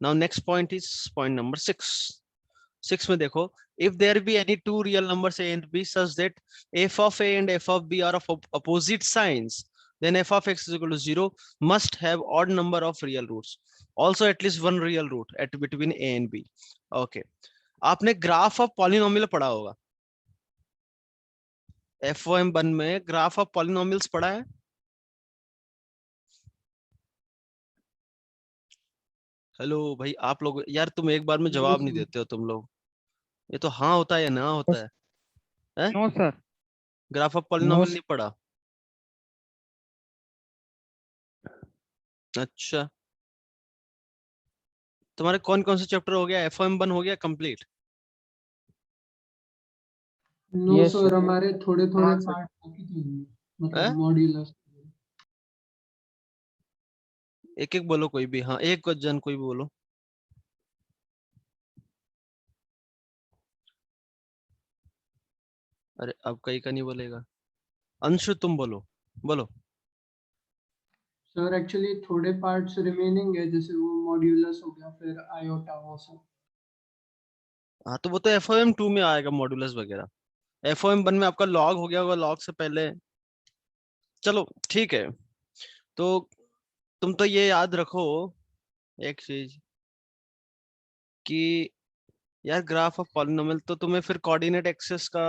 A: Now next point is point number 6 में देखो, if there be any two real numbers a and b such that f of a and f of b are of opposite signs, then f of x is equal to 0 must have odd number of real roots, also at least one real root at between a and b। okay, आपने ग्राफ ऑफ पॉलिनोमियल पढ़ा होगा, FOM1 में ग्राफ ऑफ पॉलिनोमियल्स पढ़ा है? हेलो भाई, आप लोग यार तुम एक बार में जवाब नहीं देते हो तुम लोग, ये तो हाँ होता है या ना होता है, हैं?
B: No sir.
A: Graph of polynomial नहीं पढ़ा? अच्छा, तुम्हारे कौन कौन से चैप्टर हो गया, FOM1 हो गया कंप्लीट?
E: नो
B: Yes,
E: सर,
B: sir.
E: हमारे थोड़े थोड़े
G: हाँ, sir.
E: पार्ट बाकी थे उनमें,
A: हैं?
E: मतलब मॉड्यूलस।
A: एक एक बोलो कोई भी, हाँ एक जन कोई भी बोलो। अरे अब कहीं का नहीं बोलेगा, अंशु तुम बोलो, बोलो।
E: सर एक्चुअली थोड़े पार्ट्स रिमेनिंग है, जैसे वो मॉड्यूलस हो गया, फिर आयोटा, वो सब।
A: हाँ तो वो तो FOM2 में आएगा मॉड्यूलस वगैरह, FOM1 में आपका लॉग हो गया होगा, लॉग से पहले। चलो ठीक है, तो तुम तो ये याद रखो एक चीज कि यार ग्राफ ऑफ पॉलिनोमियल तो तुम्हें फिर कोऑर्डिनेट एक्सिस का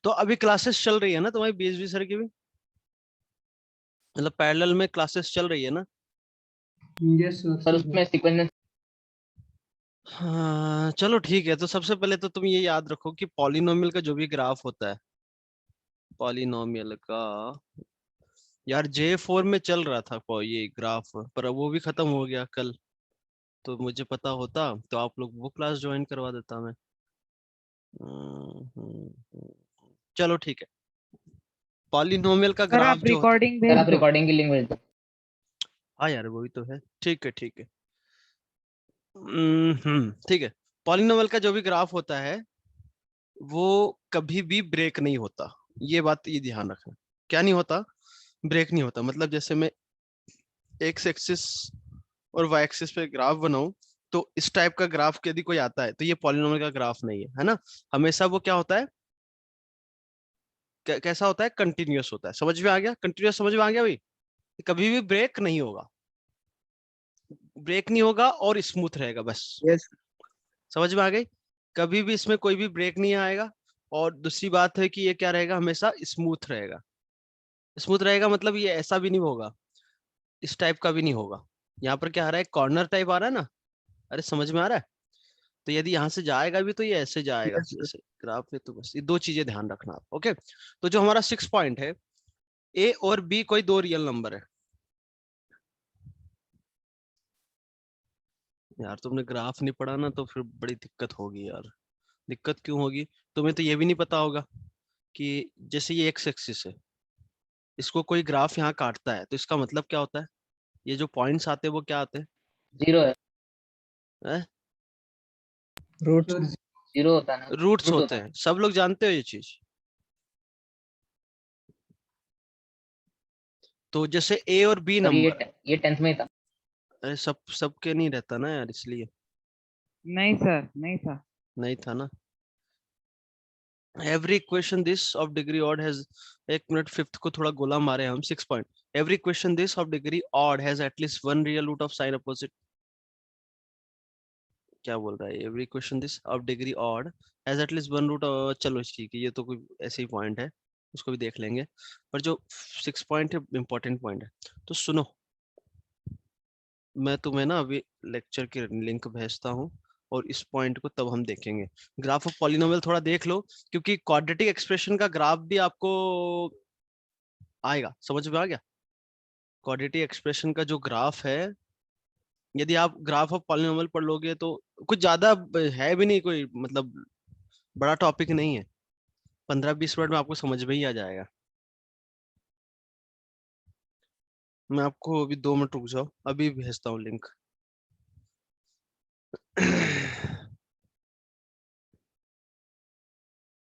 A: तो अभी क्लासेस चल रही है ना तुम्हारी BSB सर की भी, मतलब पैरेलल में क्लासेस चल रही है ना?
E: Yes sir.
F: सर उसमें सीक्वेंस
A: हाँ चलो ठीक है, तो सबसे पहले तो तुम ये याद रखो कि पॉलिनोमियल का जो भी ग्राफ होता है, पॉलिनोमियल का, यार J4 में चल रहा था ये ग्राफ, पर अब वो भी खत्म हो गया कल, तो मुझे पता होता तो आप लोग वो क्लास ज्वाइन करवा देता मैं। चलो ठीक है, पॉलिनोमियल का
B: सर
A: ग्राफ
B: आप
A: जो होता है,
B: रिकॉर्डिंग भेज
F: आप
B: दो।
F: रिकॉर्डिंग की लिंक भेज दो।
A: हाँ यार वही तो है, ठीक है ठीक है। ठीक है, पॉलिनोमियल का जो भी ग्राफ होता है वो कभी भी ब्रेक नहीं होता, ये बात ये ध्यान रखना। क्या नहीं होता? ब्रेक नहीं होता। मतलब जैसे मैं एक्स एक्सिस और वाई एक्सिस पे ग्राफ बनाऊं, तो इस टाइप का ग्राफ यदि कोई आता है तो ये पॉलिनोमियल का ग्राफ नहीं है ना। हमेशा वो क्या होता है, कैसा होता है, कंटिन्यूअस होता है। समझ में आ गया? कंटिन्यूअस समझ में आ गया भाई? कभी भी ब्रेक नहीं होगा, ब्रेक नहीं होगा और स्मूथ रहेगा बस।
G: यस
A: समझ में आ गई? कभी भी इसमें कोई भी ब्रेक नहीं आएगा। और दूसरी बात है कि ये क्या रहेगा, हमेशा स्मूथ रहेगा। स्मूथ रहेगा मतलब ये ऐसा भी नहीं होगा, इस टाइप का भी नहीं होगा। यहाँ पर क्या आ रहा है, कॉर्नर टाइप आ रहा है ना। अरे समझ में आ रहा है? तो यदि यहाँ से जाएगा भी तो ये ऐसे जाएगा
G: यस
A: जैसे ग्राफ में। तो बस ये दो चीजें ध्यान रखना आप। ओके, तो जो हमारा 6 पॉइंट है, ए और बी कोई दो रियल नंबर है। यार तुमने ग्राफ नहीं पढ़ा ना, तो फिर बड़ी दिक्कत होगी यार। दिक्कत क्यों होगी? तुम्हें तो ये भी नहीं पता होगा कि जैसे ये एक्स एक्सिस है, इसको कोई ग्राफ यहाँ काटता है तो इसका मतलब क्या होता है, ये जो पॉइंट्स आते हैं वो क्या आते हैं?
B: 0 है,
A: हैं?
G: रूट
E: सर
B: जीरो होता है ना,
A: रूट्स
B: रूट
A: होते
B: होता है।
A: हैं। सब लोग जानते हो ये चीज? तो जैसे ए और बी
B: सर
A: नंबर,
B: ये 10th में ही था।
A: अरे सबके नहीं रहता ना यार, इसलिए
H: नहीं सर, नहीं था।
A: नहीं था ना। Every equation this of degree odd has, एक मिनट, फिफ्थ को थोड़ा गोला मारे हम। 6 point, every equation this of degree odd has at least one real root of sign opposite. क्या बोल रहा है? Every equation this of degree odd has at least one root. चलो ठीक है, ये तो कोई ऐसे ही पॉइंट है, उसको भी देख लेंगे। पर जो 6 पॉइंट है इंपॉर्टेंट पॉइंट है। तो सुनो, मैं तुम्हें ना अभी लेक्चर की लिंक भेजता हूँ और इस पॉइंट को तब हम देखेंगे। ग्राफ ऑफ पॉलिनोमियल थोड़ा देख लो, क्योंकि क्वाड्रेटिक एक्सप्रेशन का ग्राफ भी आपको आएगा। समझ में आ गया? क्वाड्रेटिक एक्सप्रेशन का जो ग्राफ है, यदि आप ग्राफ ऑफ पॉलिनोमियल पढ़ लोगे तो कुछ ज्यादा है भी नहीं, कोई मतलब बड़ा टॉपिक नहीं है। 15-20 मिनट में आपको समझ में ही आ जाएगा। मैं आपको अभी 2 मिनट रुक जाओ, अभी भेजता हूँ लिंक।